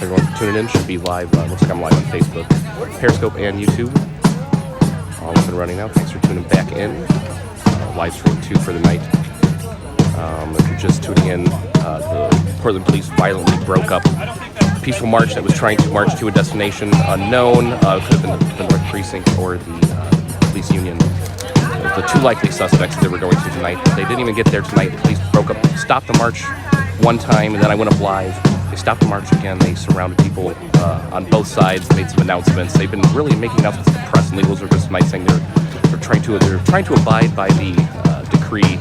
everyone for tuning in. Should be live. Looks like I'm live on Facebook, Periscope, and YouTube. All up and running now. Thanks for tuning back in. Live stream 2 for the night. If you're just tuning in, the Portland police violently broke up a peaceful march that was trying to march to a destination unknown. Could have been the North Precinct or the police union. The 2 likely suspects that were going to tonight. They didn't even get there tonight. The police broke up, stopped the march one time, and then I went up live. They stopped the march again. They surrounded people on both sides, made some announcements. They've been really making announcements to the press and legals are just tonight saying they're trying to abide by the decree,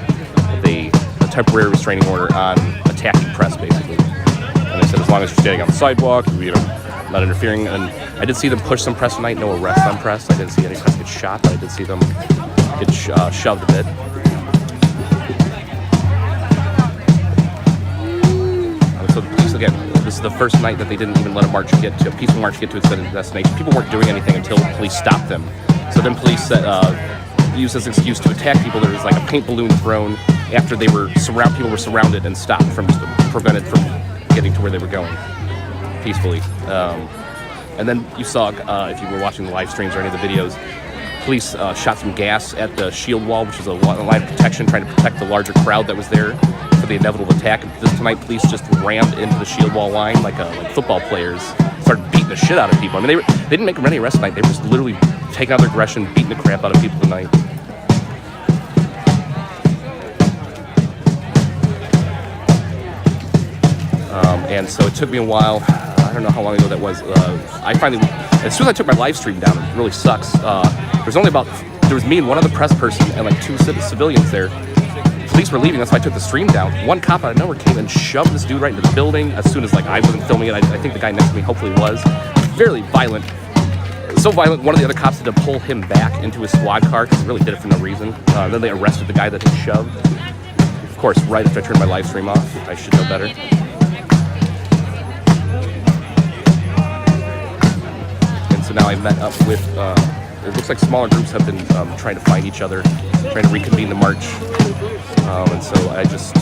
the temporary restraining order on attacking press, basically. And they said as long as you're standing on the sidewalk, not interfering. And I did see them push some press tonight. No arrests on press. I didn't see any press get shot, but I did see them get shoved a bit. So the police, again, this is the first night that they didn't even let a peaceful march get to its destination. People weren't doing anything until the police stopped them. So then police used as an excuse to attack people. There was like a paint balloon thrown after people were surrounded and stopped prevented from getting to where they were going peacefully. And then you saw, if you were watching the live streams or any of the videos, police shot some gas at the shield wall, which is a line of protection, trying to protect the larger crowd that was there for the inevitable attack. This tonight, police just rammed into the shield wall line like football players, started beating the shit out of people. I mean, they didn't make many arrests tonight. They were just literally taking out their aggression, beating the crap out of people tonight. And so it took me a while. I don't know how long ago that was. I finally, as soon as I took my live stream down, it really sucks. There was me and one other press person and like 2 civilians there. Police were leaving, that's why I took the stream down. One cop out of nowhere came and shoved this dude right into the building as soon as I wasn't filming it. I think the guy next to me hopefully was. Very violent. So violent, one of the other cops had to pull him back into his squad car because he really did it for no reason. Then they arrested the guy that he shoved. Of course, right after I turned my live stream off. I should know better. And so now I met up with, it looks like smaller groups have been trying to find each other, trying to reconvene the march. And so I just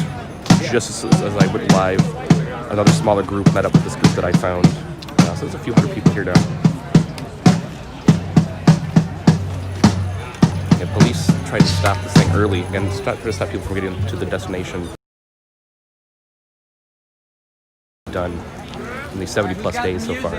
as I went live, another smaller group met up with this group that I found. So there's a few hundred people here now. And police tried to stop this thing early and try to stop people from getting to the destination. Done in these 70+ days so far.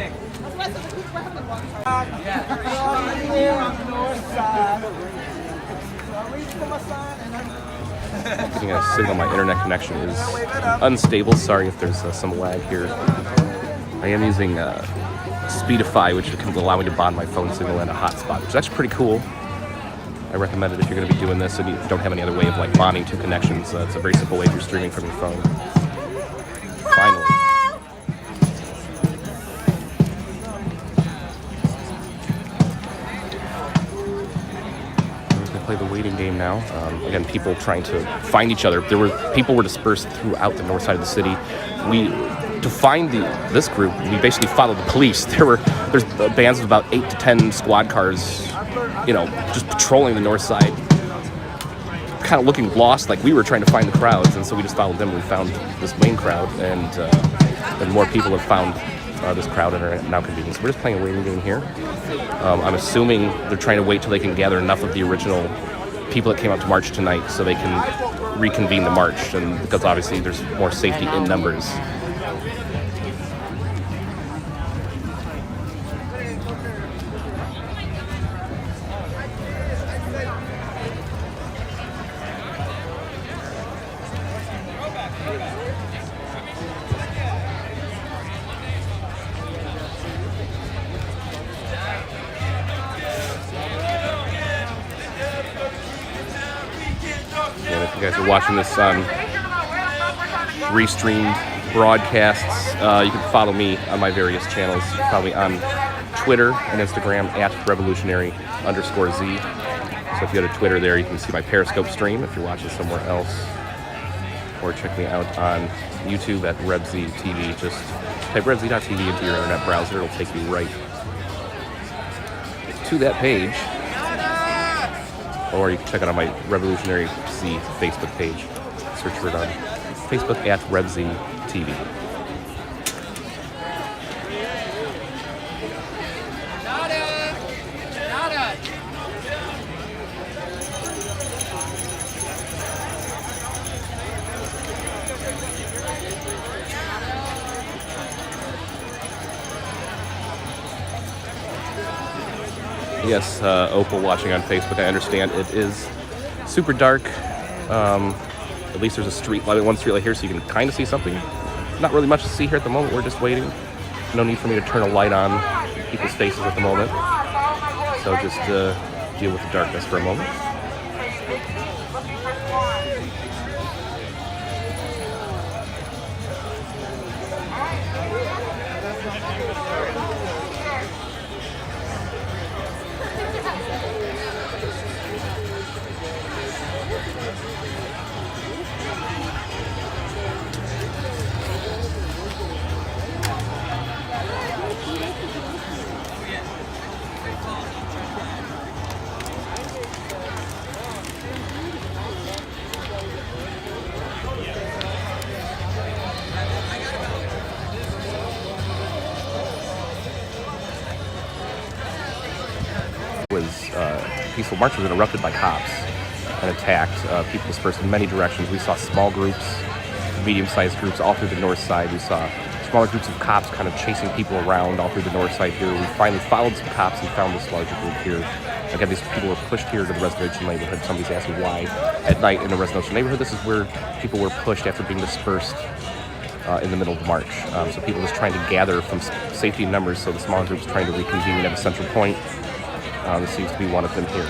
Getting a signal. My internet connection is unstable. Sorry if there's some lag here. I am using Speedify, which can allow me to bond my phone signal in a hotspot, which is actually pretty cool. I recommend it if you're going to be doing this and you don't have any other way of like bonding 2 connections. It's a very simple way if you're streaming from your phone. Finally. Play the waiting game now. Again, people trying to find each other. People were dispersed throughout the north side of the city. To find this group, we basically followed the police. There's bands of about 8 to 10 squad cars, just patrolling the north side, kind of looking lost, like we were trying to find the crowds, and so we just followed them. We found this main crowd, and more people have found this crowd and are now convening. So we're just playing a waiting game here. I'm assuming they're trying to wait till they can gather enough of the original people that came out to march tonight so they can reconvene the march, and because obviously there's more safety in numbers. You guys are watching this on restreamed broadcasts. You can follow me on my various channels. You can follow me on Twitter and Instagram at revolutionary_Z. So if you go to Twitter there, you can see my Periscope stream if you're watching somewhere else. Or check me out on YouTube at RebZTV. Just type RebZ.tv into your internet browser. It'll take you right to that page. Or you can check it out on my Revolutionary Z Facebook page. Search for it on Facebook at RebZTV. Yes, Opal watching on Facebook. I understand it is super dark. At least there's a street light, one street light here, so you can kind of see something. Not really much to see here at the moment. We're just waiting. No need for me to turn a light on in people's faces at the moment. So just deal with the darkness for a moment. Peaceful march was interrupted by cops and attacked. People dispersed in many directions. We saw small groups, medium-sized groups all through the north side. We saw smaller groups of cops kind of chasing people around all through the north side here. We finally followed some cops and found this larger group here. Again, these people were pushed here to the residential neighborhood. Somebody's asking why at night in the residential neighborhood. This is where people were pushed after being dispersed in the middle of the march. So people just trying to gather from safety in numbers, so the small groups trying to reconvene at a central point. This seems to be one of them here.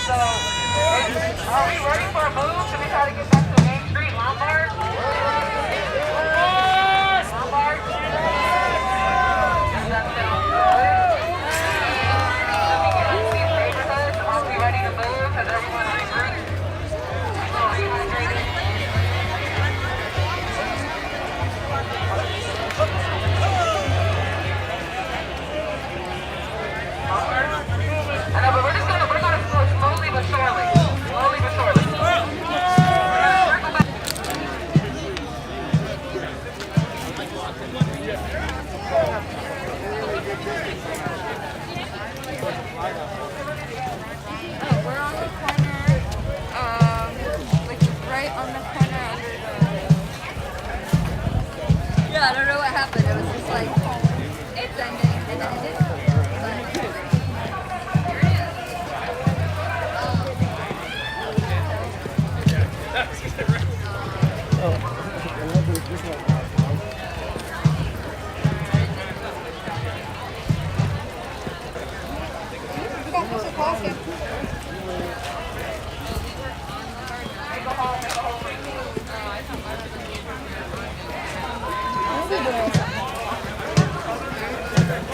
So, are we ready for a move? Should we try to get back to Main Street, Lombard? Lombard? Does that sound good? Should we get up to these neighborhoods? Are we ready to move? Has everyone regrouped? Rehydrated? I know, but we're gonna go slowly but surely. Slowly but surely. We're on the corner, like right on the corner under the... Yeah, I don't know what happened. It was just like, it's ending, and then it didn't.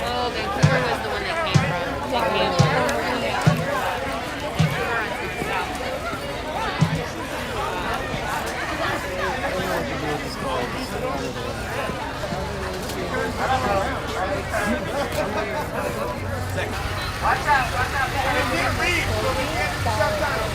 Oh, Vancouver was the one that came from. That came from. Watch out, watch out. We can't leave, so we can't shut down.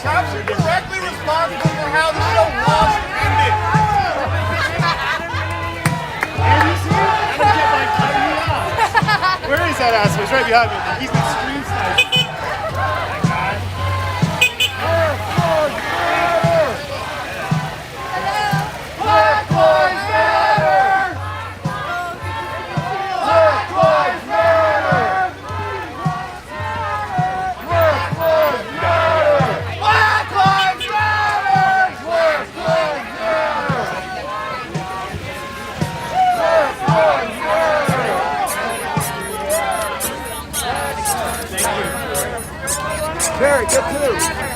Cops are directly responsible for how the show was ended. Where is that asshole? He's right behind me. He's been stream sniping. Hello. Barry, get 2.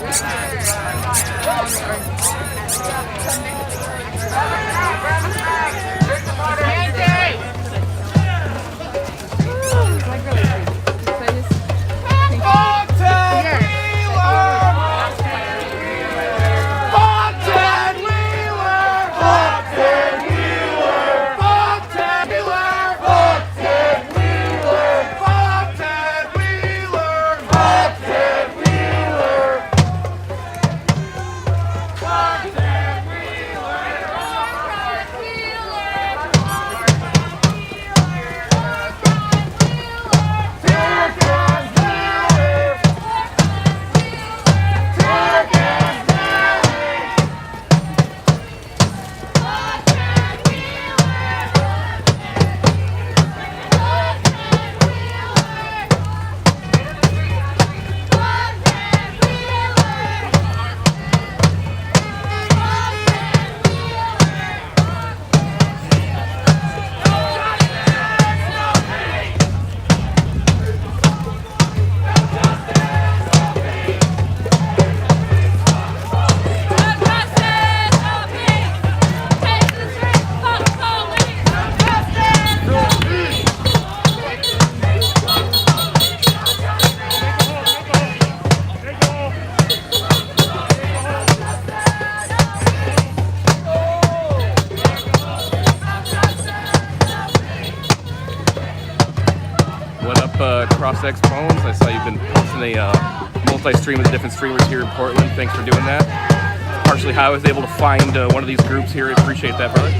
What up, CrossX Bones? I saw you've been posting a multi-stream with different streamers here in Portland. Thanks for doing that. It's partially how I was able to find one of these groups here. I appreciate that, brother.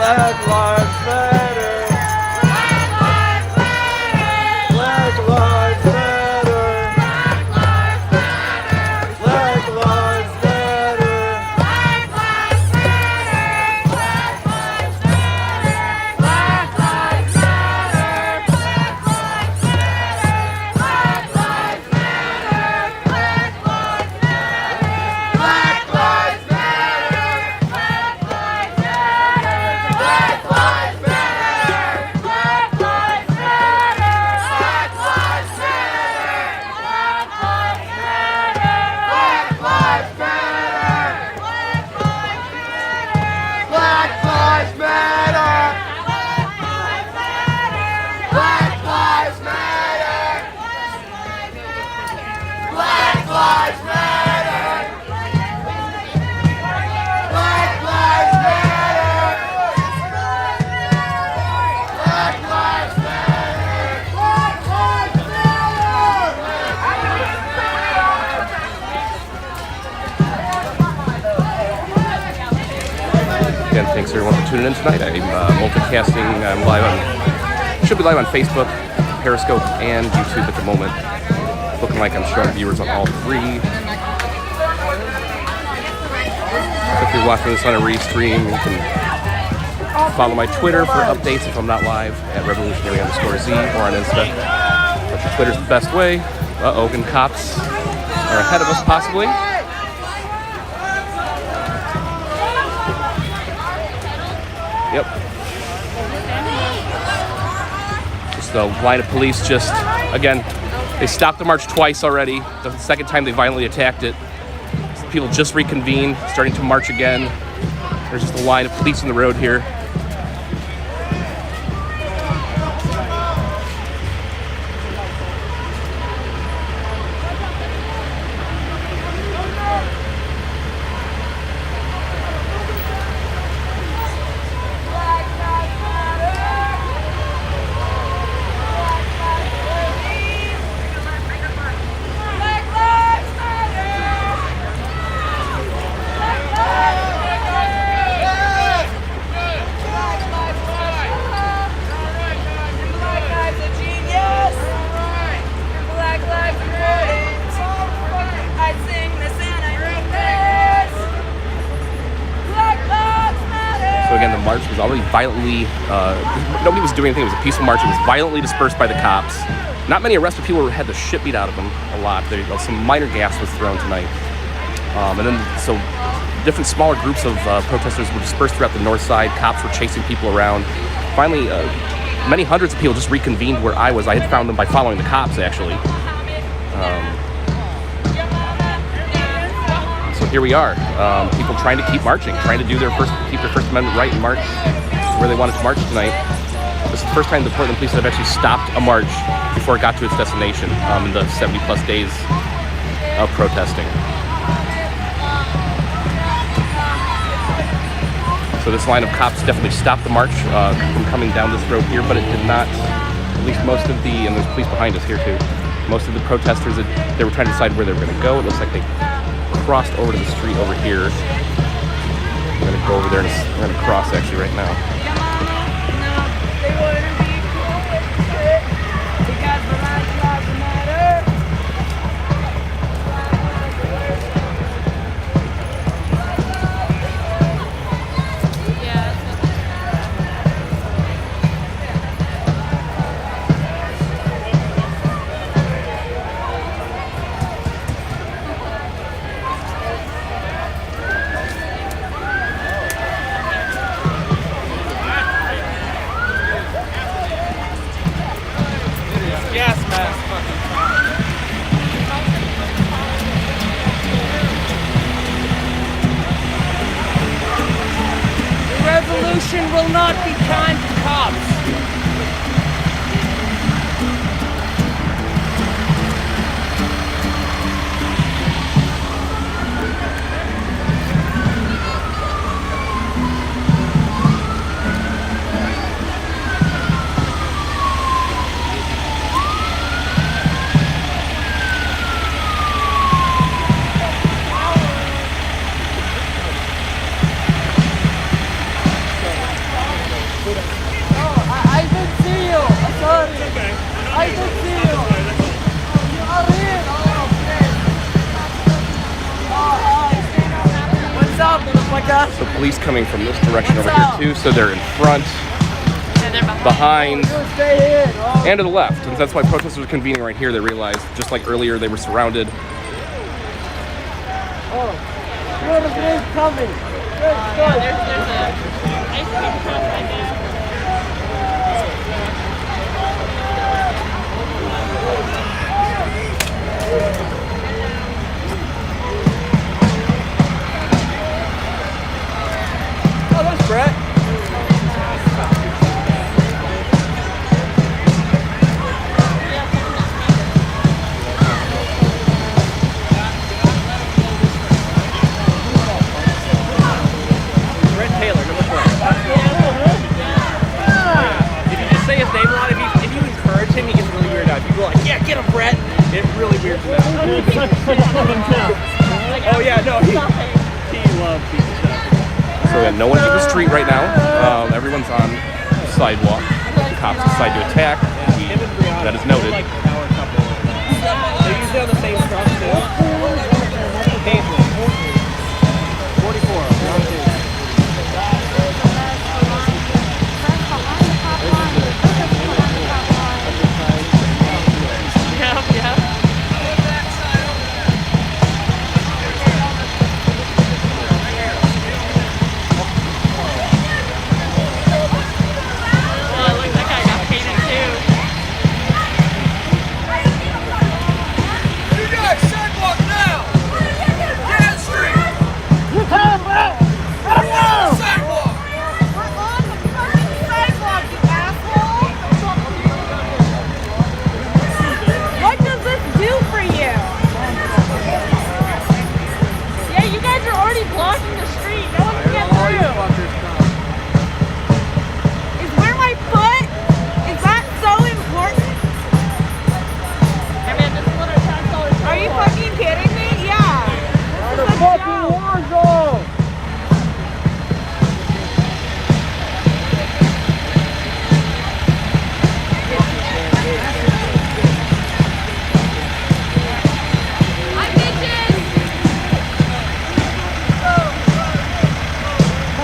Black Lives Matter. Black Lives Matter. Black Lives Matter. Black Lives Matter! Black Lives Matter! Black Lives Matter! Black Lives Matter! Black Lives Matter! Black Lives Again, thanks everyone for tuning in tonight. I'm multicasting. I'm live on, should be live on Facebook, Periscope, and YouTube at the moment. Looking like I'm showing viewers on all three. If you're watching this on a restream, you can follow my Twitter for updates if I'm not live at revolutionary_Z or on Insta. But Twitter's the best way. Uh-oh, and cops are ahead of us possibly. Yep. Just a line of police just, again, they stopped the march twice already. The second time they violently attacked it. People just reconvened, starting to march again. There's just a line of police on the road here. So again, the march was already violently, nobody was doing anything. It was a peaceful march. It was violently dispersed by the cops. Not many arrested people had the shit beat out of them a lot. Some minor gas was thrown tonight. And then, so different smaller groups of protesters were dispersed throughout the north side. Cops were chasing people around. Finally, many hundreds of people just reconvened where I was. I had found them by following the cops, actually. So here we are, people trying to keep marching, trying to keep their First Amendment right and march where they wanted to march tonight. This is the first time the Portland police have actually stopped a march before it got to its destination in the 70 plus days of protesting. So this line of cops definitely stopped the march from coming down this road here, but it did not, at least most of the, and there's police behind us here too, most of the protesters, they were trying to decide where they were going to go. It looks like they crossed over to the street over here. I'm going to go over there and I'm going to cross actually right now. Revolution will not be kind to cops. I can see you. You are here. What's up, motherfucker? So police coming from this direction over here too, so they're in front, And they're behind. behind, Stay here. Oh. and to the left. And that's why protesters are convening right here. They realized, just like earlier, they were surrounded. Where the is coming? There's a ice cream truck right there. Oh, that's Brett. Brett Taylor, number 12. If you just say his name a lot, if you encourage him, he gets really weirded out. If you go like, yeah, get him, Brett, it really weirds him out. Oh yeah, no, he loves pizza stuff. So yeah, no one's in the street right now. Everyone's on the sidewalk. The cops decide to attack. Him and Brianna, That is noted. like a power couple. They're usually on the same truck too. Occasionally. 44. Round two. Yeah. Oh, look, that guy got painted too. You guys, sidewalk now! Get in the street! Sidewalk! We're on the fucking sidewalk, you asshole! What does this do for you? Yeah, you guys are already blocking the street. No one can get through. Is where my foot? Is that so important? I mean, this is what our tax dollars Are you fucking kidding me? Yeah. The This is a fucking joke. war zone. Hi, bitches.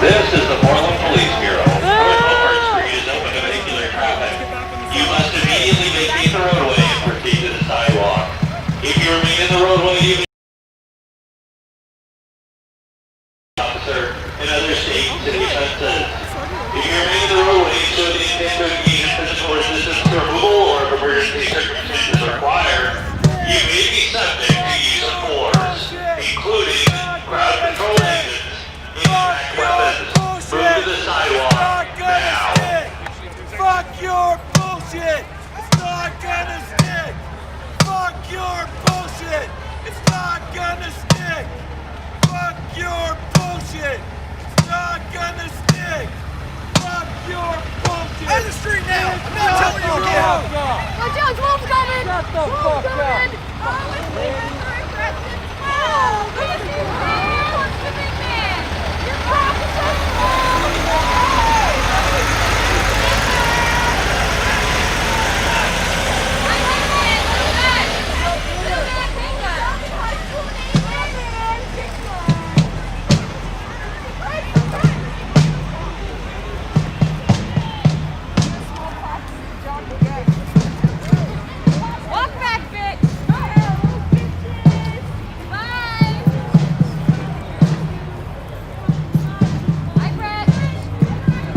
This is the Portland Police Bureau. Portland Street is open to vehicular traffic. You must immediately vacate the roadway and proceed to the sidewalk. If you remain in the roadway, you officer and other state and city offenses. If you remain in the roadway and show the intent to engage in physical resistance to removal or if emergency circumstances require, you may be subject to use of force, including crowd control agents, impact weapons. Move to the sidewalk now. Fuck your bullshit! It's not gonna stick! Fuck your bullshit! It's not gonna stick! Fuck your bullshit! It's not gonna stick! Fuck your bullshit! Out of the street now! I'm not telling you again! Watch out, wolf's coming! Shut the Wolf's fuck coming! up. Oh, it's me, Mr. Aggressive. Oh, look at you, man! What's the big man? Your crop is so small! Walk back, bitch! Bye! Hi, Brett!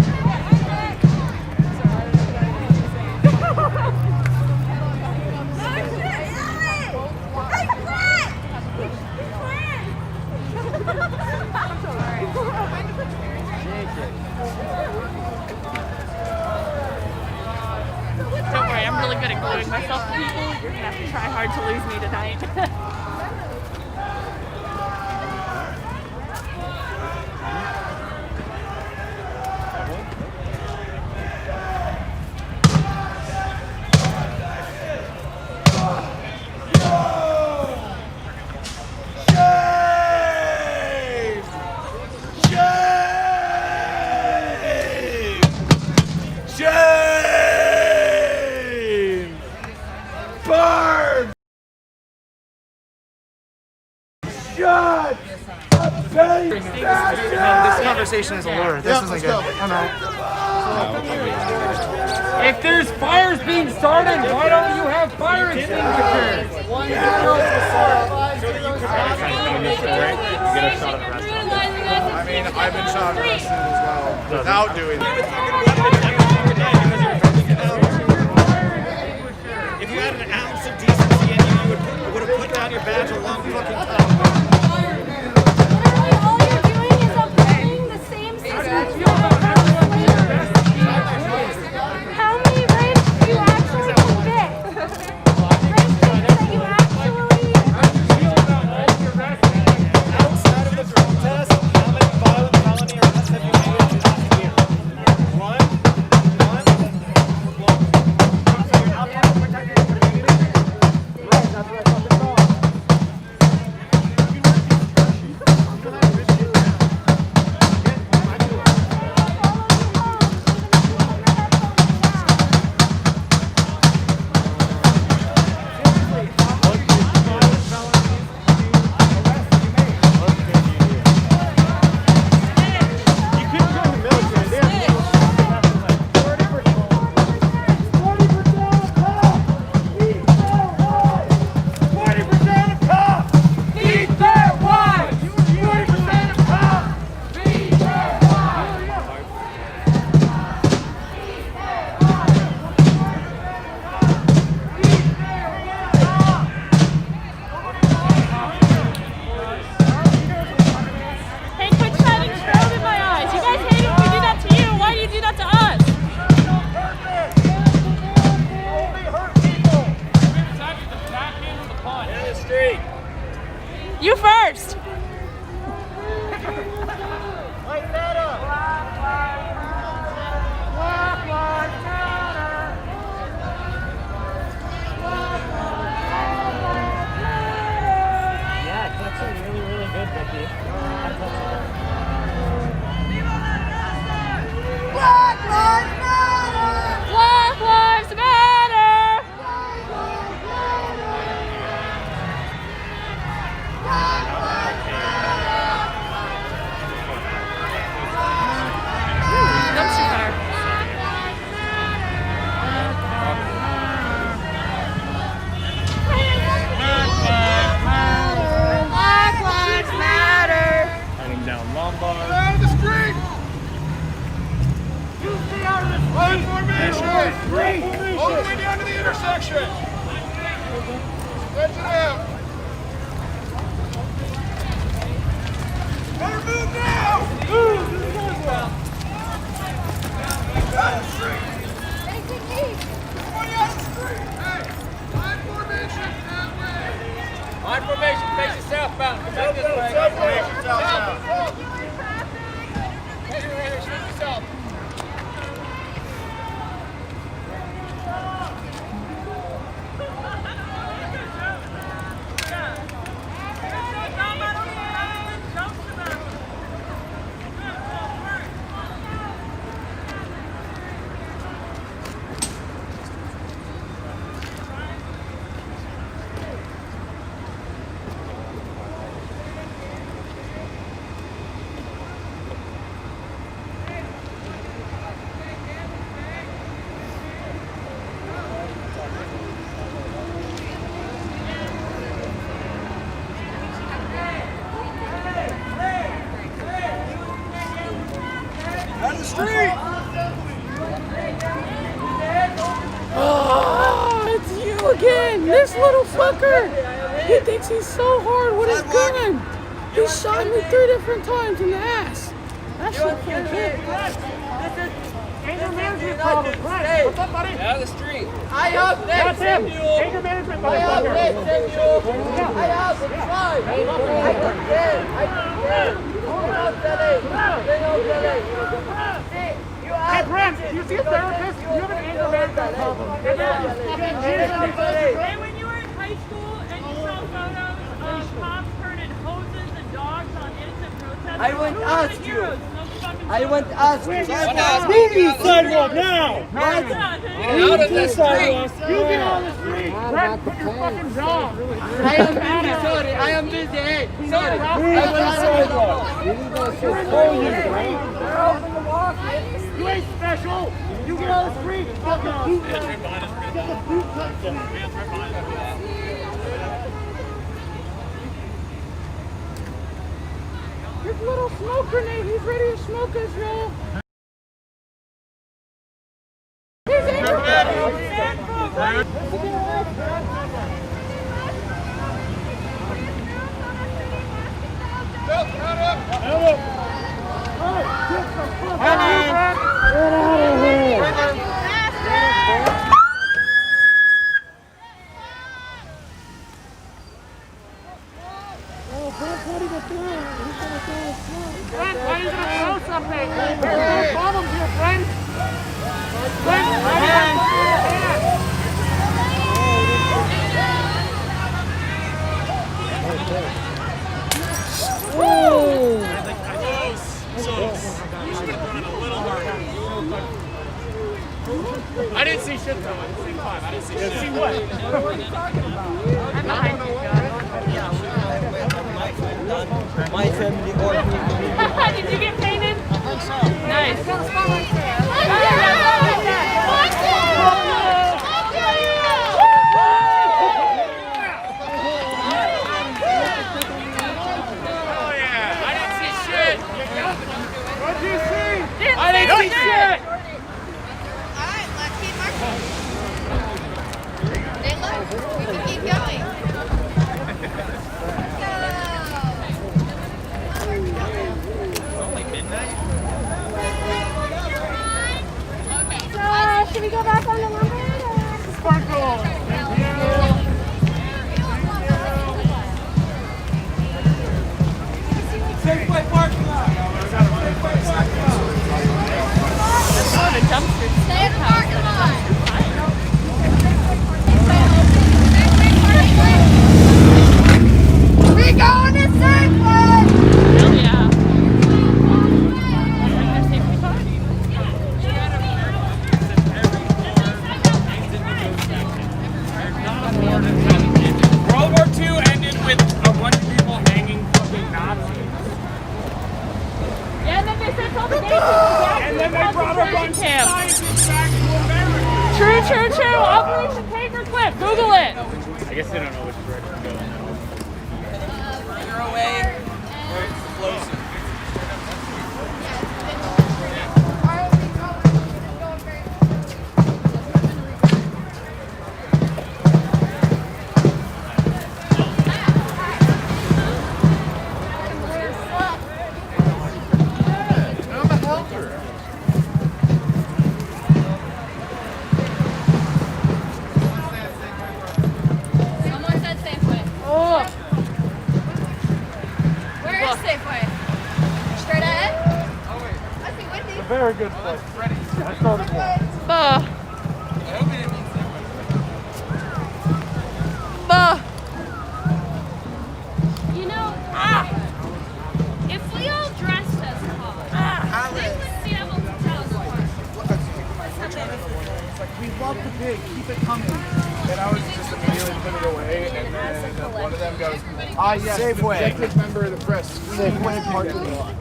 Don't worry, I'm really good at gluing myself to people. You're gonna have to try hard to lose me tonight. Shame! conversation is a lure. This isn't good. I'm out. If there's fires being started, why don't you have fire extinguishers? I mean, I've been shot arrested as well without doing that. If you had an ounce of decency in you, you would have put down your badge a long fucking time. Literally, all you're doing is upholding the same systems that How many rapes do you actually convict? Rape cases that you actually... Outside of the protest, how many violent felony arrests have you made in the last year? One? So you're not trying to protect your community? Right, that's what I fucking thought. Hey, quit shining strobe in my eyes. You guys hate it when we do that to you. Why do you do that to us? You first. Yeah, it's actually really, really good, Vicky. Black Lives Matter! Black Lives Matter. Dumpster fire. Black Lives Matter. Hunting down Lombard. Out of the street! Line formation! All the way down to the intersection! Stretch it out! Better move now! Move! Out of the street! Everybody out of the street! Hey! Line formation that way! Line formation facing southbound. Come back this way. Southbound! South. Out of the street! Oh, it's you again, this little fucker. He thinks he's so hard with his gun. He shot me 3 different times in the ass. That shit can't hit. Anger management problem. What's up, buddy? Out of the street. I have That's him. Anger management motherfucker. I have the drive. I Hey, Brent, do you see a therapist? You have an anger management problem. Hey, when you were in high school and you saw photos of cops turning hoses and dogs on innocent protesters, I wouldn't who were the ask you. heroes in those fucking I want to ask you. Move to the sidewalk now! What? Move to the sidewalk! You get on the street! Put your fucking jaw. I am busy, sorry. I am busy. Hey, sorry. Move to the sidewalk! You ain't special. You get on the street. Get the boot This little smoke grenade, he's ready to smoke us, y'all. He's Why are you gonna throw something? There's no problems here, friend. I didn't see shit though at the same time. I didn't see shit. See what? My family or Did you get painted? Nice. Oh yeah! I didn't see shit. What'd you see? I didn't see shit. Alright, let's keep marching. Hey, look, we can keep going. Should we go back on the lumber? Sparkle! Thank you! Safeway parking lot! Safeway parking lot! Stay in the parking lot. We going to Safeway! Hell yeah. World War II ended with a bunch of people hanging fucking Nazis. Yeah, and then they sent all the Nazis And then they brought a bunch of scientists back to America. True. Operation Paperclip. Google it. I guess they don't know which direction to go. further away or closer. Someone said Safeway. Oh. Where is Safeway? Straight ahead? I see Wendy's. Very good place. I started one. You know, if we all dressed as cars, they wouldn't be able to tell us apart. We love the pig, keep it coming. And I was just immediately put it away, and then one of them goes, yes, Safeway. the executive member of the press. Safeway parking lot.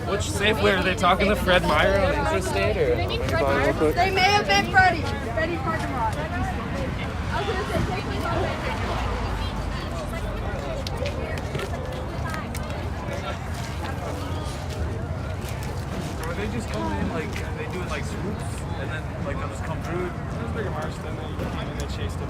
Which Safeway are they talking to Fred Meyer on Interstate or? They may have been Freddy's. Freddy's parking lot. I was going to say Safeway's on Or they just come in like they do it like swoops, and then like they'll just come through. There's bigger march, then they chase them.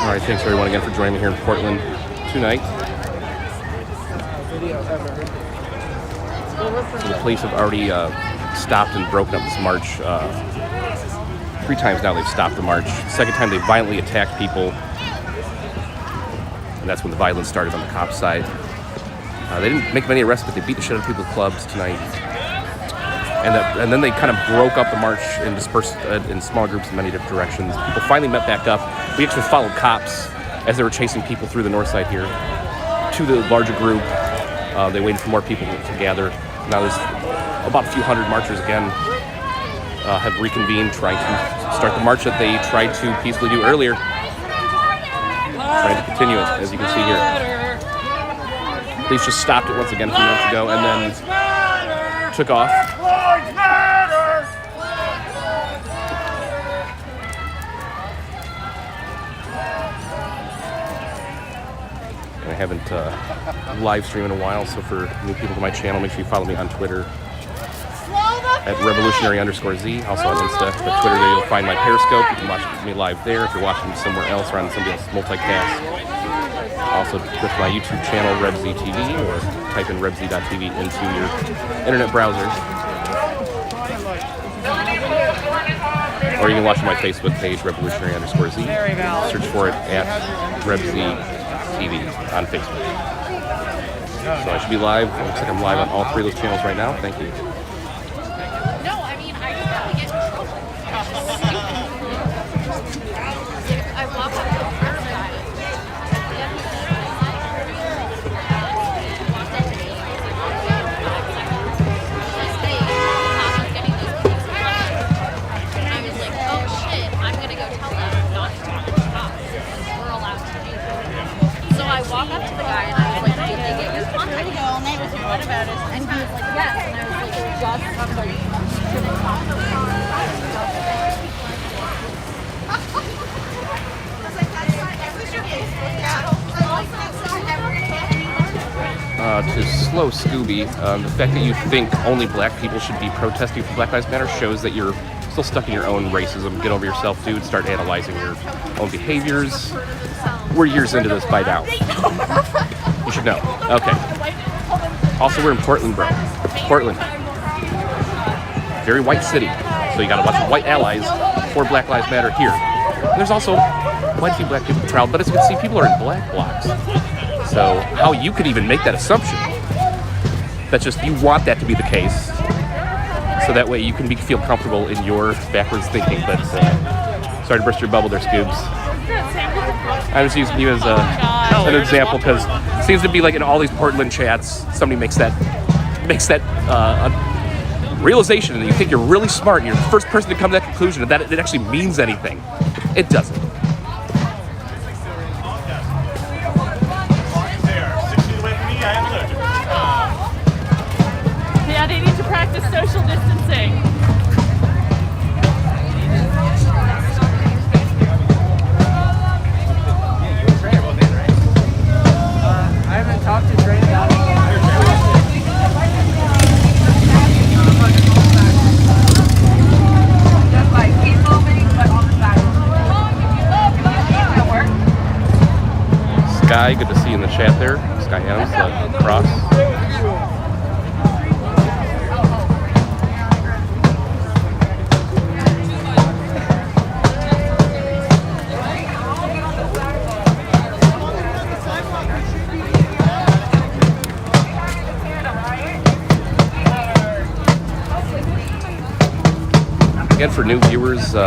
All right, thanks everyone again for joining me here in Portland tonight. So the police have already stopped and broken up this march. 3 times now they've stopped the march. Second time they violently attacked people. And that's when the violence started on the cop side. They didn't make many arrests, but they beat the shit out of people with clubs tonight. And then they kind of broke up the march and dispersed in small groups in many different directions. People finally met back up. We actually followed cops as they were chasing people through the north side here to the larger group. They waited for more people to gather. Now there's about a few hundred marchers again have reconvened, trying to start the march that they tried to peacefully do earlier. Trying to continue it, as you can see here. Police just stopped it once again a few minutes ago and then took off. I haven't live streamed in a while, so for new people to my channel, make sure you follow me on Twitter at revolutionary_Z, also on Insta. But Twitter, there you'll find my Periscope. You can watch me live there if you're watching somewhere else or on somebody else's multicast. Also, go to my YouTube channel, RebZTV, or type in RebZ.tv into your internet browser. Or you can watch my Facebook page, revolutionary_Z. Search for it at RebZTV on Facebook. So I should be live. It looks like I'm live on all three of those channels right now. Thank you. No, I mean, I could probably get in trouble. I walk up to the curb and I walk up to the guy and I was like, did they get your contact? What about it? And he was like, yes. And I was like, just to slow Scooby, the fact that you think only black people should be protesting for Black Lives Matter shows that you're still stuck in your own racism. Get over yourself, dude. Start analyzing your own behaviors. We're years into this by now. You should know. Okay. Also, we're in Portland, bro. Portland. Very white city. So you got a bunch of white allies for Black Lives Matter here. And there's also quite a few black people proud, but as you can see, people are in black blocs. So how you could even make that assumption? That's just, you want that to be the case. So that way you can feel comfortable in your backwards thinking. But sorry to burst your bubble there, Scoobs. I'm just using you as an example because it seems to be like in all these Portland chats, somebody makes that realization, and you think you're really smart. You're the first person to come to that conclusion, and that it actually means anything. It doesn't. Yeah, they need to practice social distancing. I haven't talked to Trey about it. Just like keep moving, but on the side. Sky, good to see you in the chat there. Sky Adams, Cross. Again, for new viewers who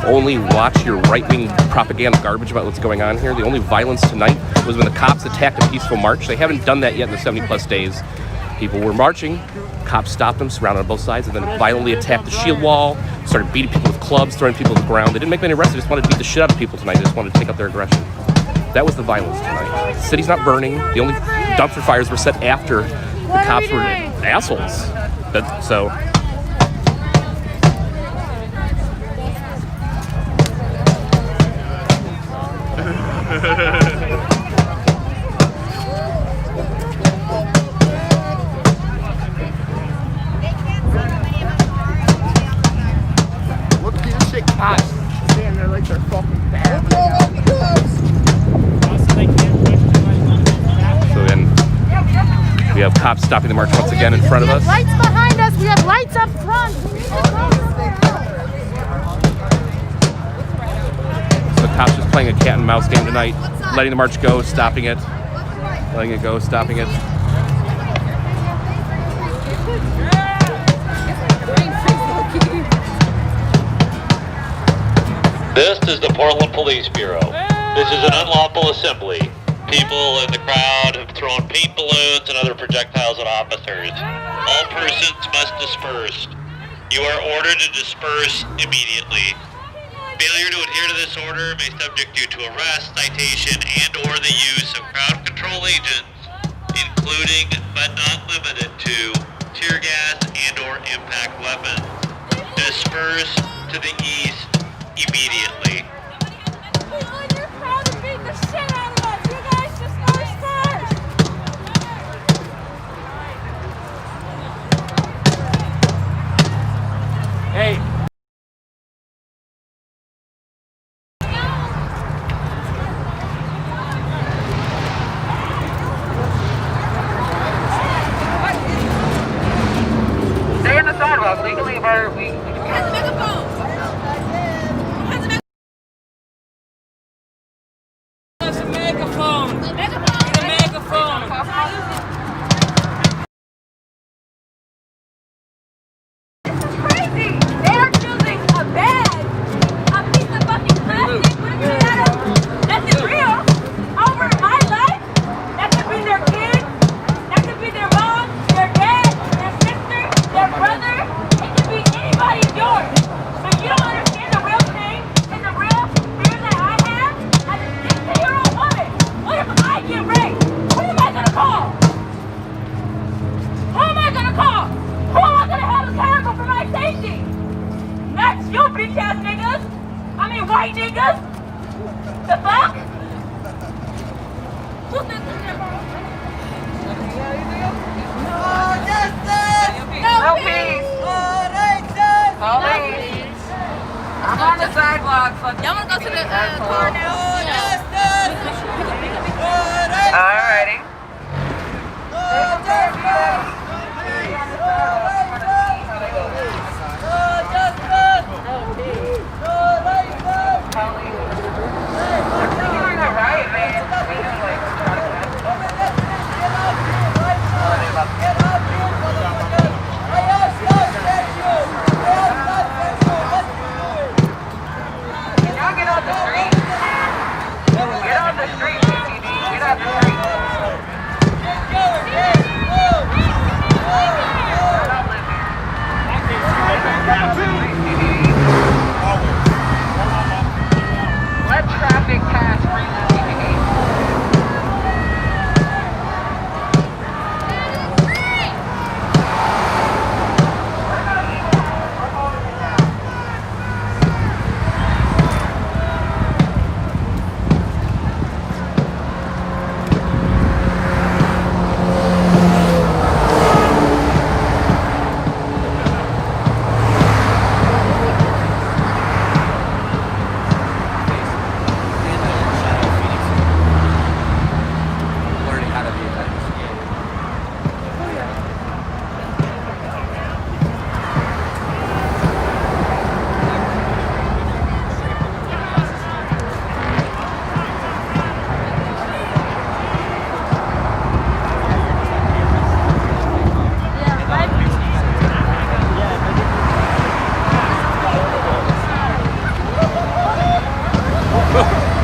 only watch your right-wing propaganda garbage about what's going on here, the only violence tonight was when the cops attacked a peaceful march. They haven't done that yet in the 70-plus days. People were marching, cops stopped them, surrounded on both sides, and then violently attacked the shield wall, started beating people with clubs, throwing people to the ground. They didn't make many arrests, they just wanted to beat the shit out of people tonight. They just wanted to take out their aggression. That was the violence tonight. The city's not burning. The only dumpster fires were set after the cops were assholes. So... Look at these sick cops standing there like they're fucking bad. So then we have cops stopping the march once again in front of us. Lights behind us. We have lights up front. So cops just playing a cat and mouse game tonight, letting the march go, stopping it, letting it go, stopping it. This is the Portland Police Bureau. This is an unlawful assembly. People in the crowd have thrown paint balloons and other projectiles at officers. All persons must disperse. You are ordered to disperse immediately. Failure to adhere to this order may subject you to arrest, citation, and/or the use of crowd control agents, including but not limited to tear gas and/or impact weapons. Disperse to the east immediately. You're proud to beat the shit out of us. You guys just goes first. Hey. Stay on the sidewalk. Legally, we That's a megaphone. The megaphone. Crazy. They are choosing a bag, a piece of fucking plastic. What are you gonna do? That's it real. Over my life. That could be their kid. That could be their mom, their dad, their sister, their brother. It could be anybody's yours. But you don't understand the real pain and the real fear that I have as a 16-year-old woman. What if I get raped? Who am I gonna call? Who am I gonna call? Who am I gonna have accountable for my safety? Not you bitch ass niggas. I mean white niggas. The fuck? Who thinks this is no peace. No peace. I'm on the sidewalk. Y'all wanna go to the car now? Alrighty. Let traffic pass freely.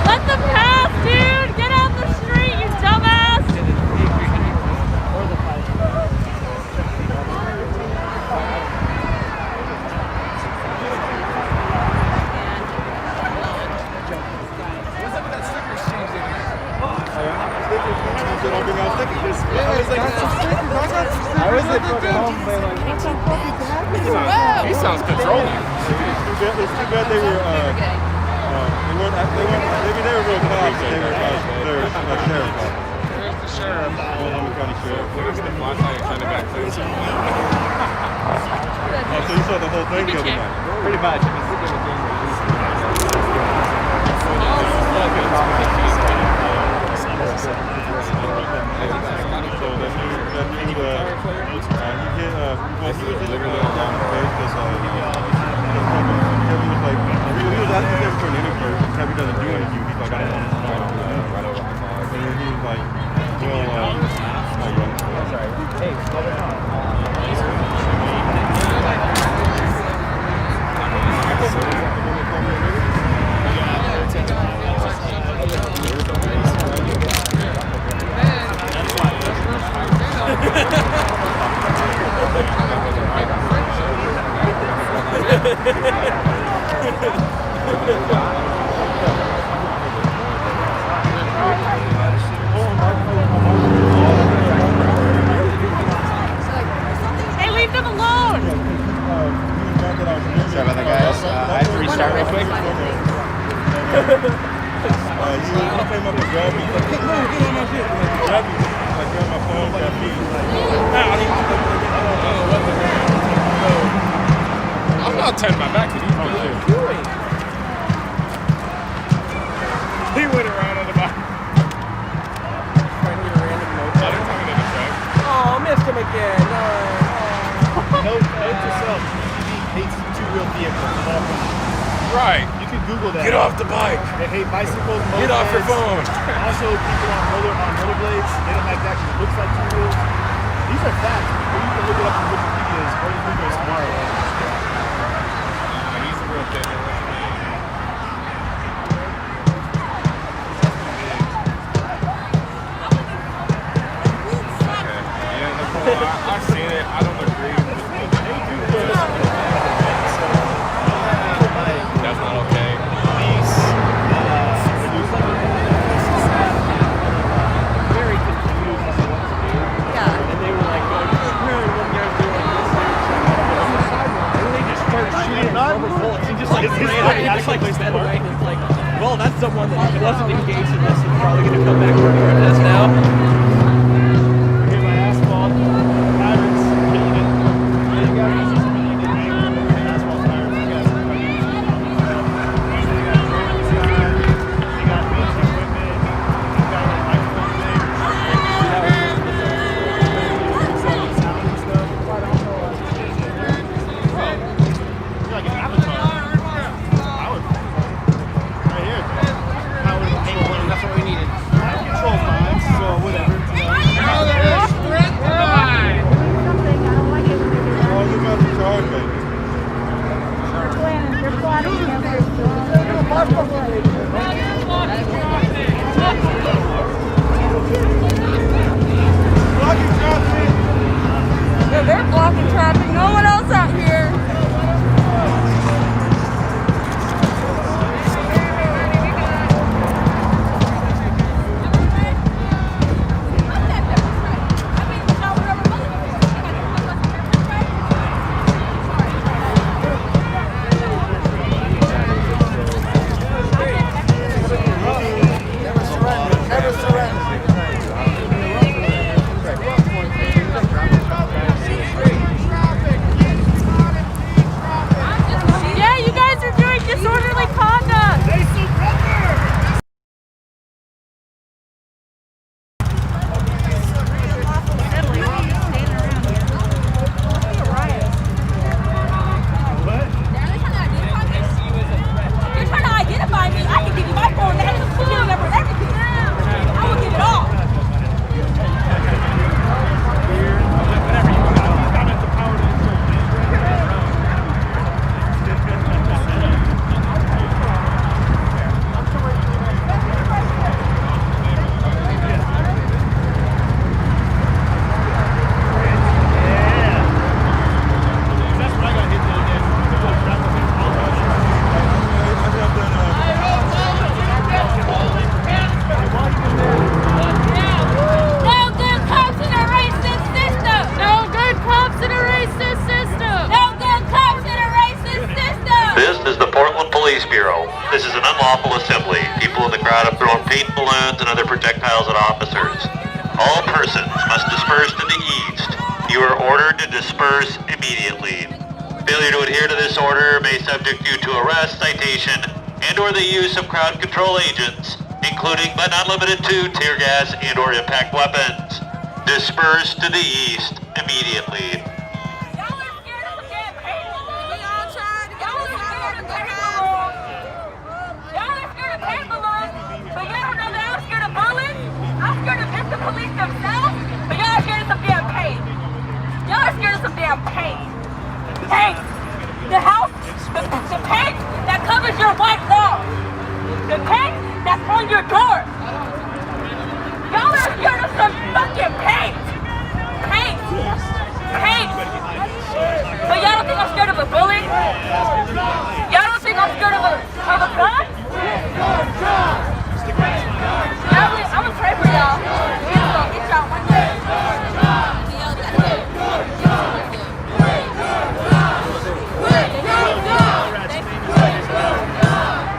Let them pass, dude! Get out the street, you dumbass! He sounds controlling. It's too bad they were. They were real cops. They were sheriff. There's the sheriff. Oklahoma County Sheriff. Look at the flashlight and shine it back to us. Oh, so you saw the whole thing the other night? Pretty much. Kevin doesn't do anything. He's like, I don't want to start. And then he's like, well, sorry. Hey, Hey, leave them alone. Sorry about that, guys. I have to restart real quick. You came up and grabbed me. Like, no, get on my shit. Grab me. Like, grab my phone, grab me. I'm not turning my back to you. What are you doing? He went around on the bike. Trying to get a random note. Oh, they're coming in the truck. Oh, missed him again. Note to self. Hates two-wheel vehicles. Right. You can Google that. Get off the bike. They hate bicycles. Get off your phone. Also, people on rollerblades, they don't like that because it looks like two wheels. These are facts. But you can look it up on Wikipedia or you can Google tomorrow. He's a real thing. I've seen it. I don't agree with what they do. That's not okay. Very confused as to what to do. Yeah. And they were like, going, "Hey, what you guys doing?" And they just started shooting rubber bullets. He just like ran. He just like sped away. And it's like, well, that's someone that wasn't engaged in this and probably going to come back for this now. Here's my asphalt. Pirates killing it. You guys are asphalt tires. You guys are fucking they got drones, they got beach equipment, they got like microphone things. Sound and stuff. You're like an avatar. Power. Right here. Power control. That's what we needed. I control mine, so whatever. Oh, look at the car, baby. Blocking traffic. Yeah, they're blocking traffic. No one else out here. Never surrender. Yeah, you guys are doing disorderly conduct. They surrender! You're trying to identify me. I can give you my phone. That is a security number and everything. I will give it all. That's what I got hit the other day. No good cops in a racist system. No good cops in a racist system. No good cops in a racist system. This is the Portland Police Bureau. This is an unlawful assembly. People in the crowd have thrown paint balloons and other projectiles at officers. All persons must disperse to the east. You are ordered to disperse immediately. Failure to adhere to this order may subject you to arrest, citation, and/or the use of crowd control agents, including but not limited to tear gas and/or impact weapons. Disperse to the east immediately. Y'all are scared of the damn paint balloons. We all tried to Y'all are scared of paint balloons. Y'all are scared of paint balloons, but y'all don't know that I'm scared of bullets. I'm scared of just the police themselves, but y'all are scared of some damn paint. Y'all are scared of some damn paint. Paint. The house, the paint that covers your white wall. The paint that's on your door. Y'all are scared of some fucking paint. Paint. Paint. But y'all don't think I'm scared of a bullet? Y'all don't think I'm scared of a gun? I'm gonna pray for y'all. We're gonna get y'all one day.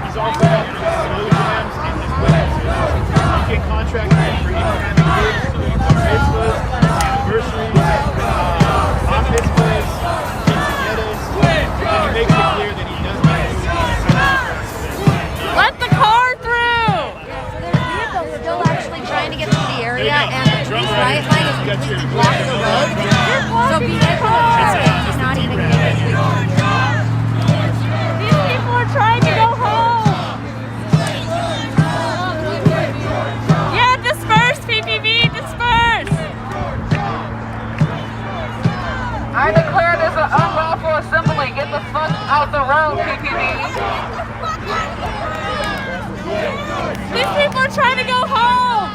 He's also got snow jams and his weddings. You get contracted for economic gigs, bar mitzvahs, anniversaries, hot mitzvahs, quinceañeras, and he makes it clear that he does not do anything. Let the car through! There's vehicles still actually trying to get through the area, and the police riot line is completely blocking the road. So vehicular traffic is not even getting through. These people are trying to go home! Yeah, disperse, PPV, disperse! I declare this an unlawful assembly. Get the fuck out the road, PPD. These people are trying to go home!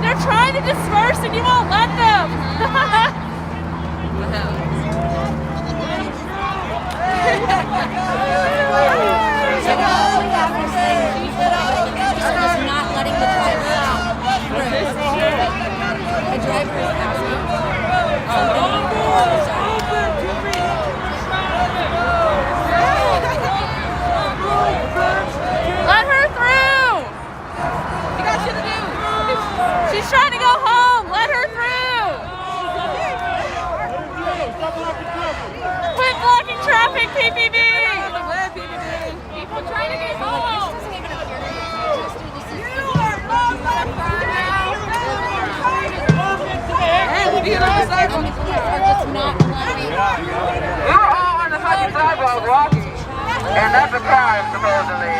They're trying to disperse and you won't let them! Just not letting the driver out. The driver is asking. Let her through! You got shit to do! She's trying to go home! Let her through! Quit blocking traffic, PPV! People trying to get home! We were all on the fucking sidewalk walking. And that's a crime, supposedly.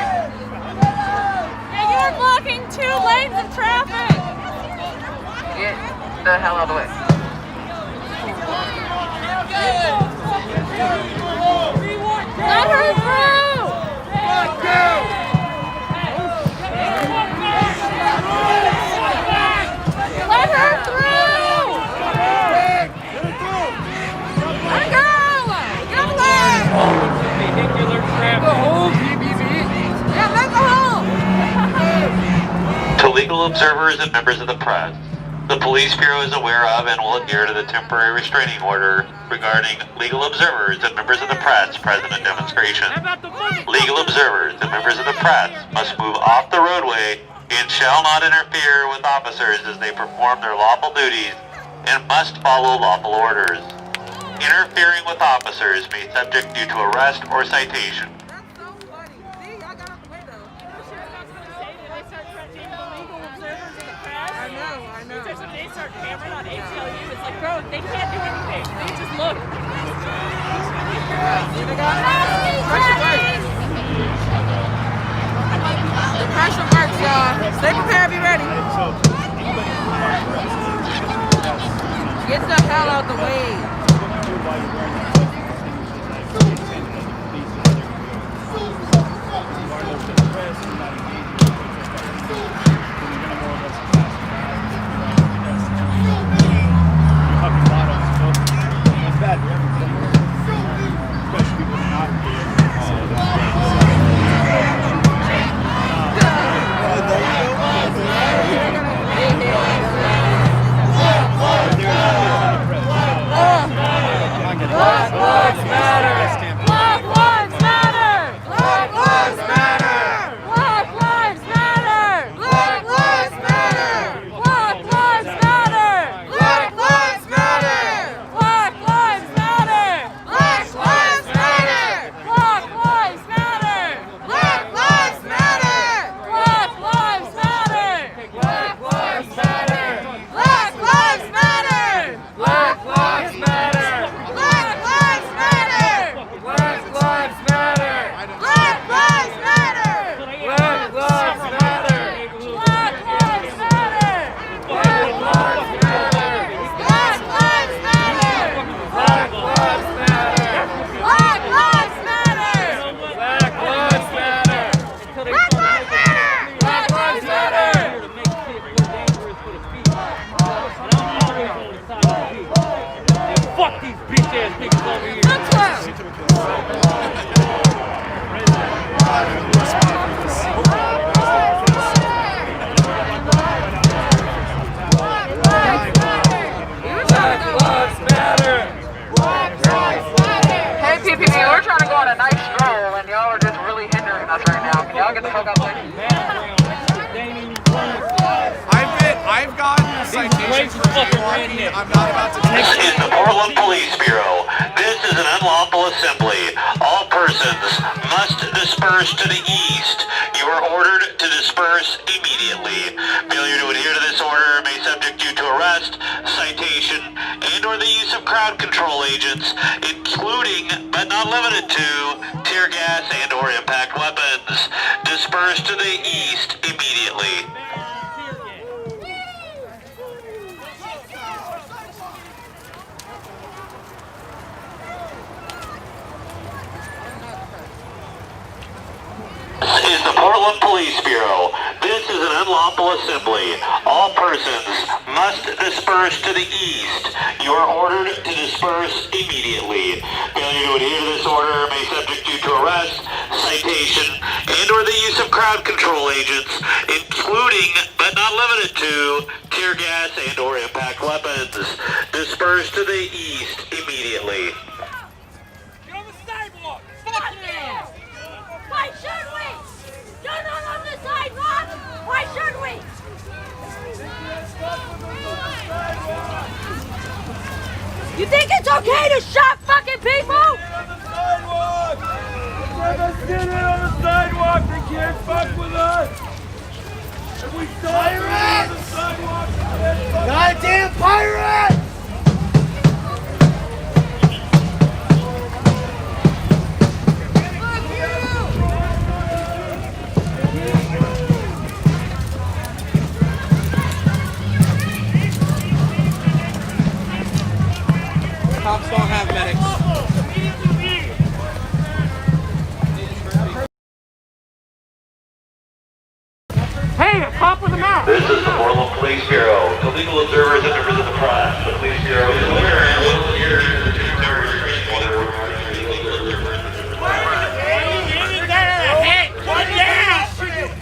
Yeah, you're blocking 2 lanes of traffic! Get the hell out of the way. Let her through! Let her through! Let go! Get away! Vehicular traffic. Yeah, let go home! To legal observers and members of the press, the Police Bureau is aware of and will adhere to the temporary restraining order regarding legal observers and members of the press present at demonstration. Legal observers and members of the press must move off the roadway and shall not interfere with officers as they perform their lawful duties and must follow lawful orders. Interfering with officers may subject you to arrest or citation. They start hammering on ACLU. It's like, bro, they can't do anything. They just look. The pressure works, y'all. Stay prepared, be ready. Get the hell out the way. Black lives matter! Black lives matter! Black lives matter! Black lives matter! Hey, PPP, we're trying to go on a nice stroll, and y'all are just really hindering us right now. Can y'all get the fuck out there? I've gotten a citation for jaywalking. I'm not about to take This is the Portland Police Bureau. This is an unlawful assembly. All persons must disperse to the east. You are ordered to disperse immediately. Failure to adhere to this order may subject you to arrest, citation, and/or the use of crowd control agents, including but not limited to tear gas and/or impact weapons. Disperse to the east immediately. This is the Portland Police Bureau. This is an unlawful assembly. All persons must disperse to the east. You are ordered to disperse immediately. Failure to adhere to this order may subject you to arrest, citation, and/or the use of crowd control agents, including but not limited to tear gas and/or impact weapons. Disperse to the east immediately. Get on the sidewalk! Fuck yeah! Why should we? You're not on the sidewalk! Why should we? You think it's okay to shot fucking people? Let us get in on the sidewalk. They can't fuck with us. If we stop on the sidewalk, they can't fuck with us. goddamn pirate! Cops don't have medics. Hey, a cop with a map! This is the Portland Police Bureau. To legal observers and members of the press, the Police Bureau is aware and will adhere to the two-terror restraining order.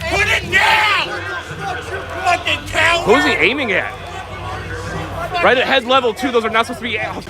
Put it down! Fucking coward! Who's he aiming at? Right at head level, too. Those are not supposed to be out.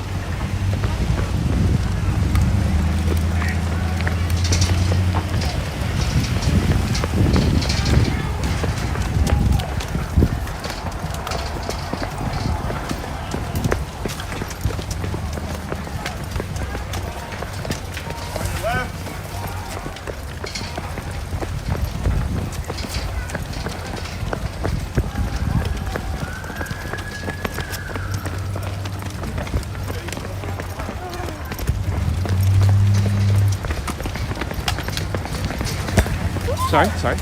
Sorry.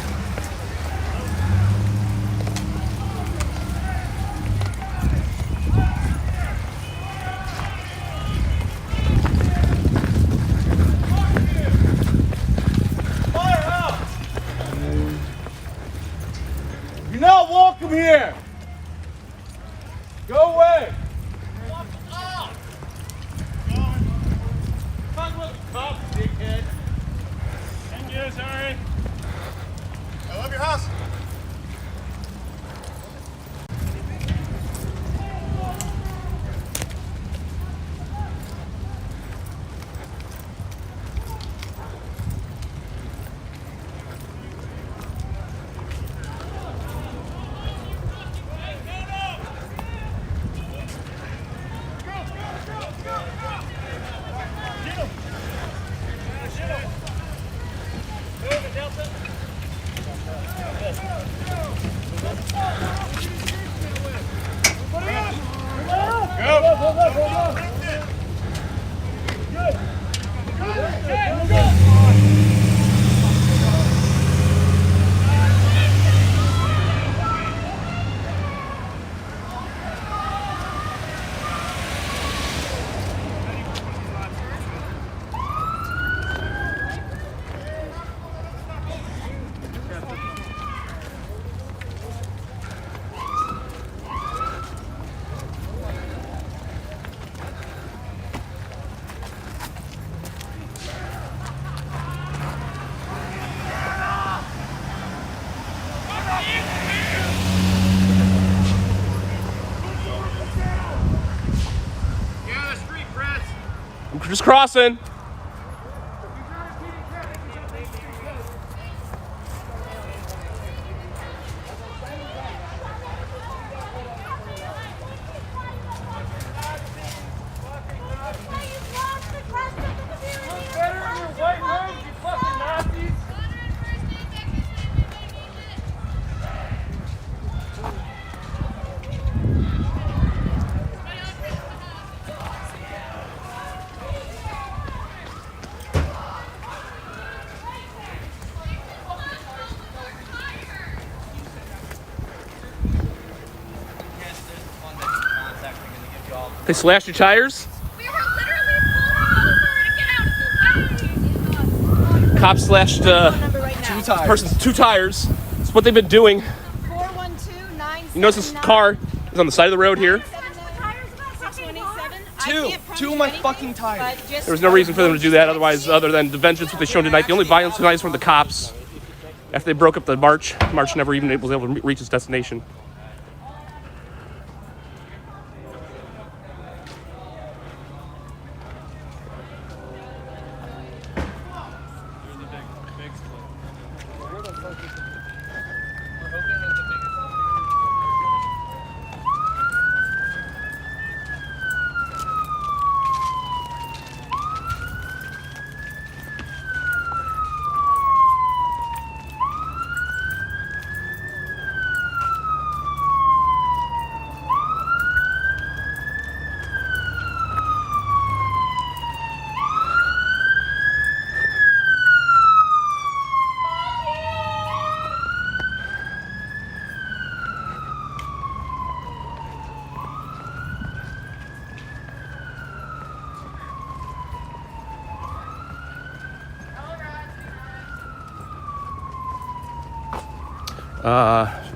You're not welcome here. Go away. Talk about the cops, dickhead. Thank you, sorry. I love your house. just crossing. They slashed your tires? We were literally pulling over to get out of the way. Cops slashed two tires. That's what they've been doing. 412-979. You notice this car is on the side of the road here? Two of my fucking tires. There was no reason for them to do that other than the vengeance what they've shown tonight. The only violence tonight is from the cops. After they broke up the march never even was able to reach its destination.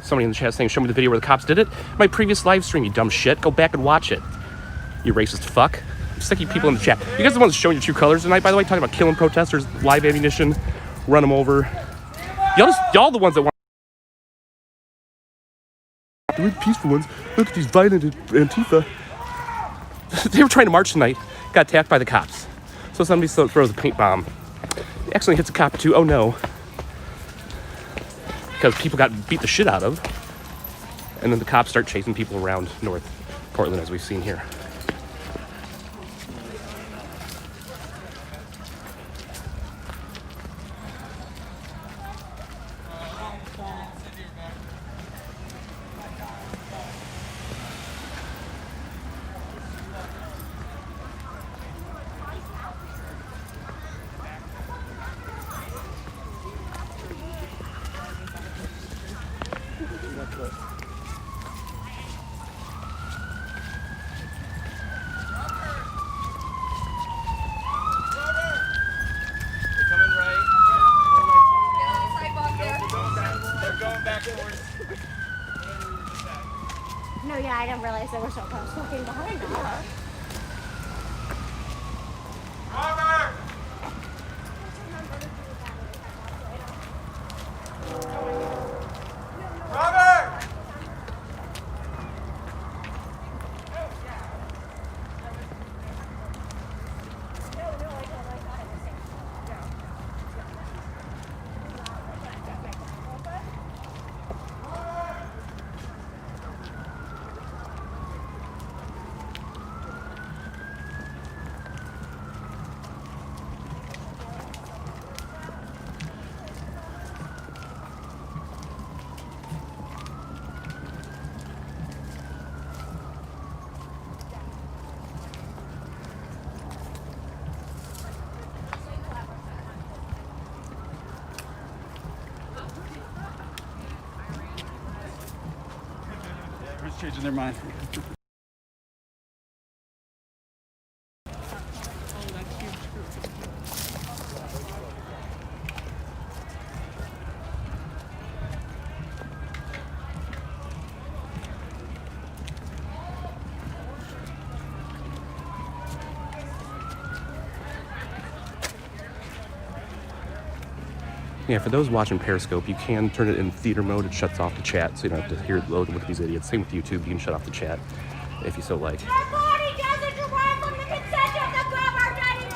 Somebody in the chat saying, show me the video where the cops did it. My previous live stream, you dumb shit. Go back and watch it. You racist fuck. I'm sick of you people in the chat. You guys are the ones showing your true colors tonight, by the way, talking about killing protesters, live ammunition, run them over. Y'all the ones that want the peaceful ones. Look at these violent Antifa. They were trying to march tonight, got attacked by the cops. So somebody throws a paint bomb. It accidentally hits a cop too. Oh no. Because people got beat the shit out of. And then the cops start chasing people around North Portland, as we've seen here. No, yeah, I didn't realize there were so close looking behind us. Everyone's changing their mind. Yeah, for those watching Periscope, you can turn it in theater mode. It shuts off the chat, so you don't have to hear it load and look at these idiots. Same with YouTube, you can shut off the chat if you so like. Nobody doesn't derive from the consent of the government.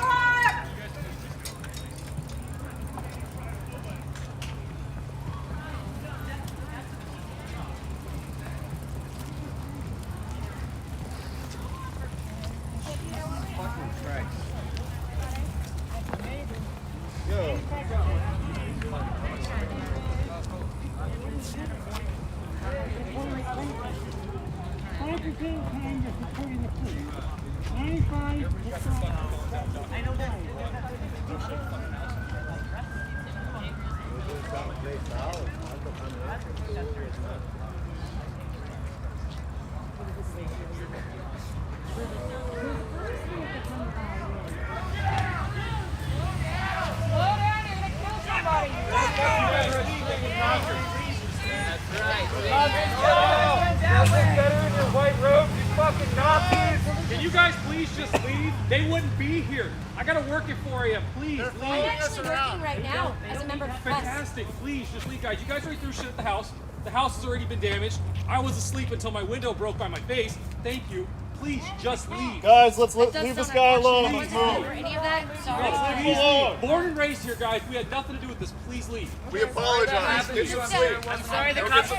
Can you guys please just leave? They wouldn't be here. I gotta work it for you. Please leave. I'm actually working right now as a member of the press. Fantastic. Please just leave, guys. You guys already threw shit at the house. The house has already been damaged. I was asleep until my window broke by my face. Thank you. Please just leave. Guys, let's It does leave this sound guy unfortunate. alone. I Let's wasn't move. for any of that. Sorry. Please leave. Born and raised here, guys. We had nothing to do with this. Please leave. We apologize. Get some sleep. I'm sorry the cops.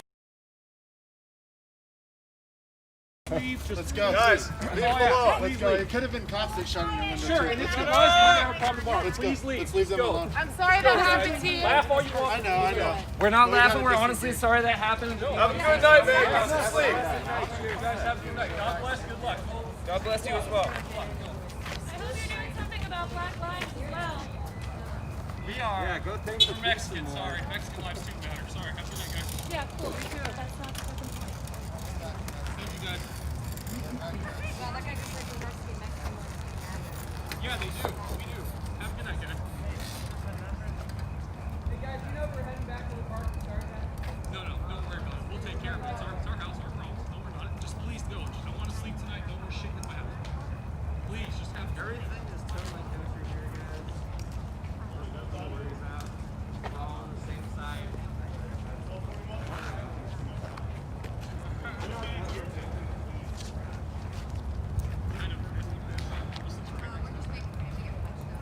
Leave. Just Let's go. Guys, leave alone. Let's go. It could have been cops that shot in your window. Sure, and if Let's it go. was, we're gonna have a problem tomorrow. Let's Please go. leave. Let's leave them Go. alone. I'm sorry that happened to you. Laugh all you want. I know. We're not We laughing. gotta We're disagree. honestly sorry that happened. Have a good night, man. Go to sleep. You guys have a good night. God bless. Good luck. God bless you as well. I hope you're doing something about Black Lives as well. We are. Yeah, go thank the Mexican. Sorry, Mexican lives too matter. Sorry. Have a good night, guys. Yeah, cool. That's not the fucking point. Thank you, guys. Yeah, they do. We do. Have a good night, guys. Hey guys, you know we're heading back to the park to start that? No, don't worry about it. We'll take care of it. It's our house, our problem. Don't worry about it. Just please go. Just don't want to sleep tonight. No more shit in my house. Please, just have everything is totally kosher here, guys. Don't worry about it. We're all on the same side.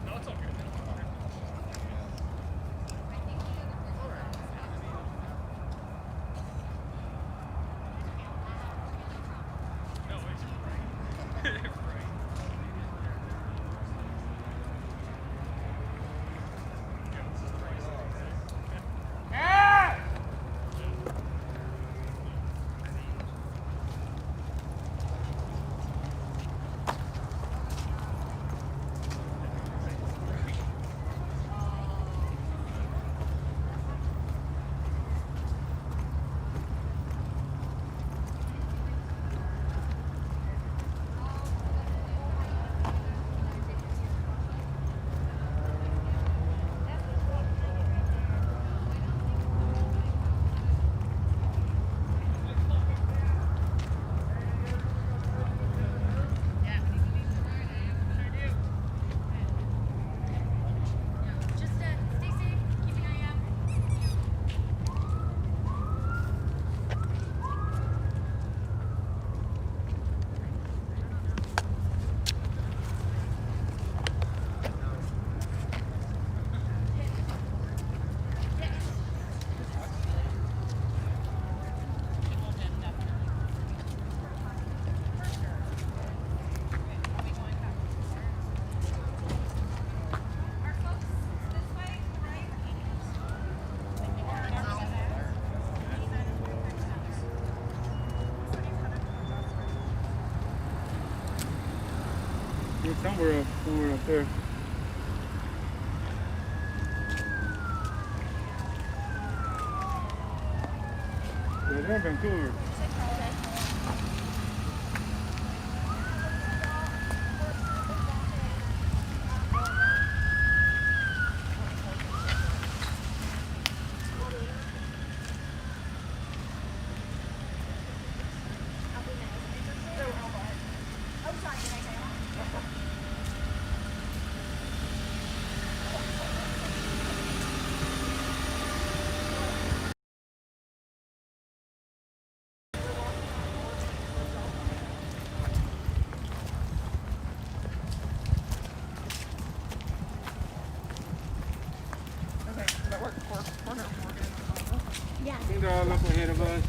No, it's all good. No, it's right. Right. Yeah, this is the right side. Just stay safe. Keep an eye out. Somewhere up there. Yeah, they're in Vancouver. Yeah. I think they're all up ahead of us.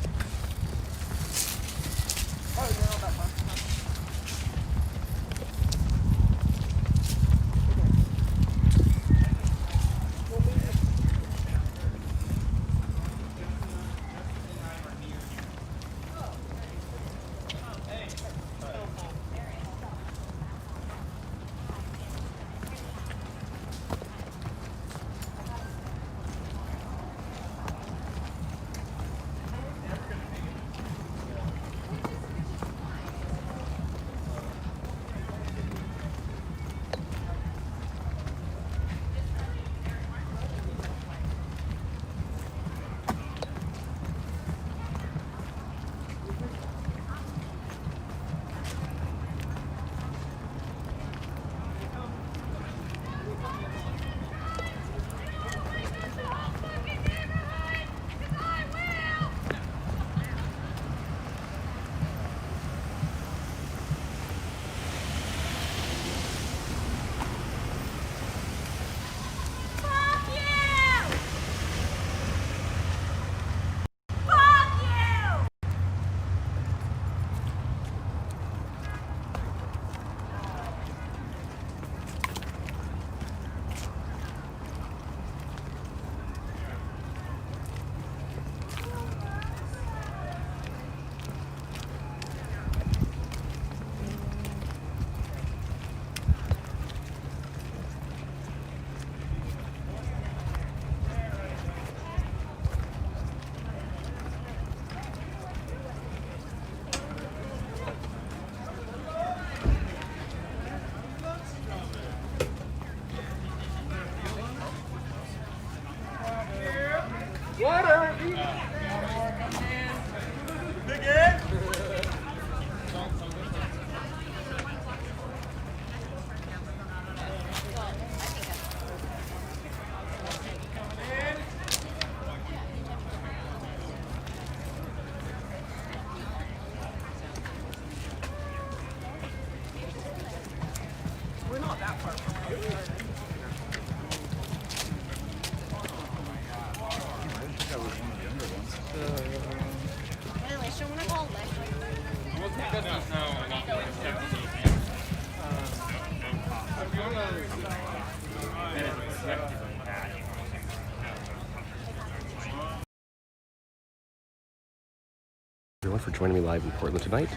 Everyone for joining me live in Portland tonight,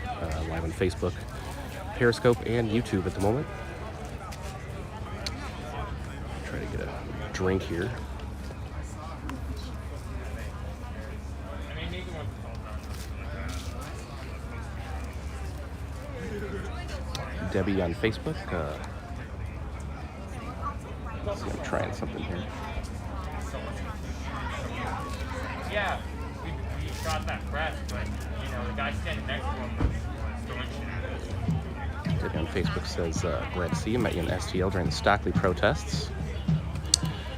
live on Facebook, Periscope, and YouTube at the moment. Try to get a drink here. Debbie on Facebook. Let's see, I'm trying something here. Yeah, we shot that press, but you know the guy standing next to him was throwing shit. Debbie on Facebook says, glad to see you. Met you in STL during the Stockley protests.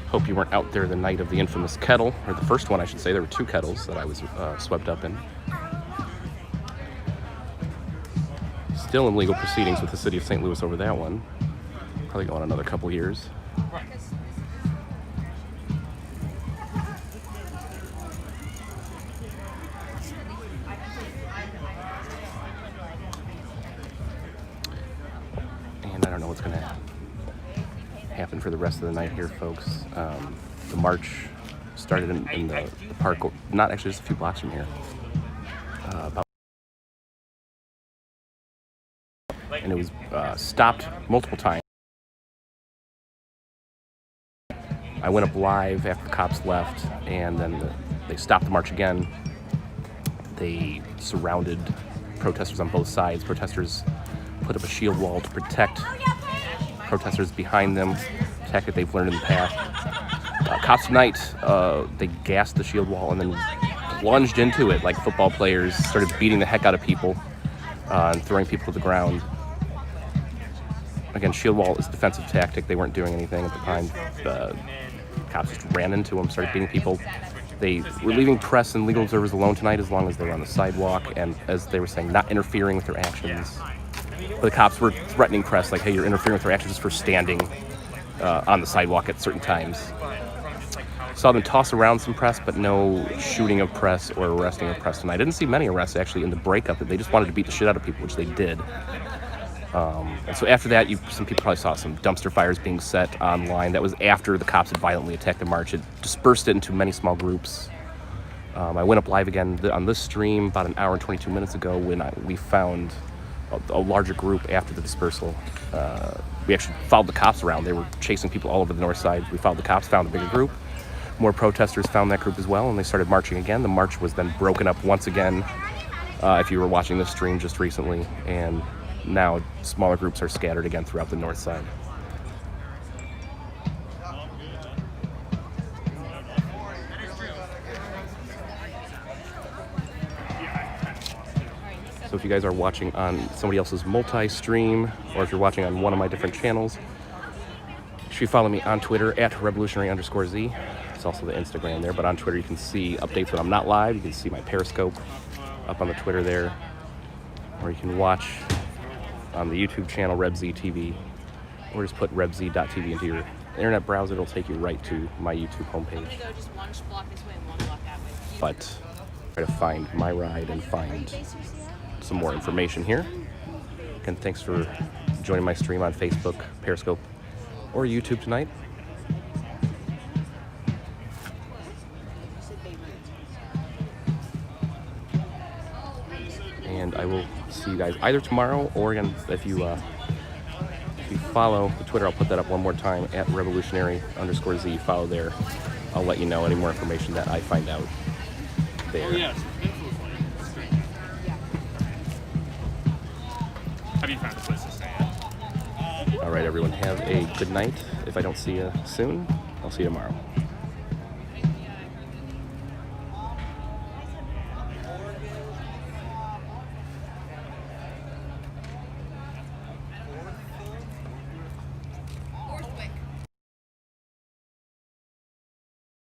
Hope you weren't out there the night of the infamous kettle, or the first one, I should say. There were two kettles that I was swept up in. Still in legal proceedings with the city of St. Louis over that one. Probably going another couple years. And I don't know what's going to happen for the rest of the night here, folks. The march started in the park, not actually just a few blocks from here. And it was stopped multiple times. I went up live after the cops left, and then they stopped the march again. They surrounded protesters on both sides. Protesters put up a shield wall to protect protesters behind them, tactic they've learned in the past. Cops tonight, they gassed the shield wall and then plunged into it like football players, started beating the heck out of people and throwing people to the ground. Again, shield wall is a defensive tactic. They weren't doing anything at the time. The cops just ran into them, started beating people. They were leaving press and legal observers alone tonight as long as they were on the sidewalk, and as they were saying, not interfering with their actions. But the cops were threatening press, like, hey, you're interfering with their actions just for standing on the sidewalk at certain times. Saw them toss around some press, but no shooting of press or arresting of press tonight. I didn't see many arrests, actually, in the breakup. They just wanted to beat the shit out of people, which they did. And so after that, some people probably saw some dumpster fires being set online. That was after the cops had violently attacked the march. It dispersed it into many small groups. I went up live again on this stream about an hour and 22 minutes ago when we found a larger group after the dispersal. We actually followed the cops around. They were chasing people all over the north side. We followed the cops, found a bigger group. More protesters found that group as well, and they started marching again. The march was then broken up once again, if you were watching this stream just recently, and now smaller groups are scattered again throughout the north side. So if you guys are watching on somebody else's multi-stream, or if you're watching on one of my different channels, you should follow me on Twitter at revolutionary_Z. It's also the Instagram there, but on Twitter you can see updates when I'm not live. You can see my Periscope up on the Twitter there, or you can watch on the YouTube channel RebZ TV, or just put rebz.tv into your internet browser. It'll take you right to my YouTube homepage. But try to find my ride and find some more information here. Again, thanks for joining my stream on Facebook, Periscope, or YouTube tonight. And I will see you guys either tomorrow, or again, if you follow the Twitter, I'll put that up one more time at revolutionary_Z. Follow there. I'll let you know any more information that I find out there. Oh, yes. Have you found a place to stay at? All right, everyone, have a good night. If I don't see you soon, I'll see you tomorrow.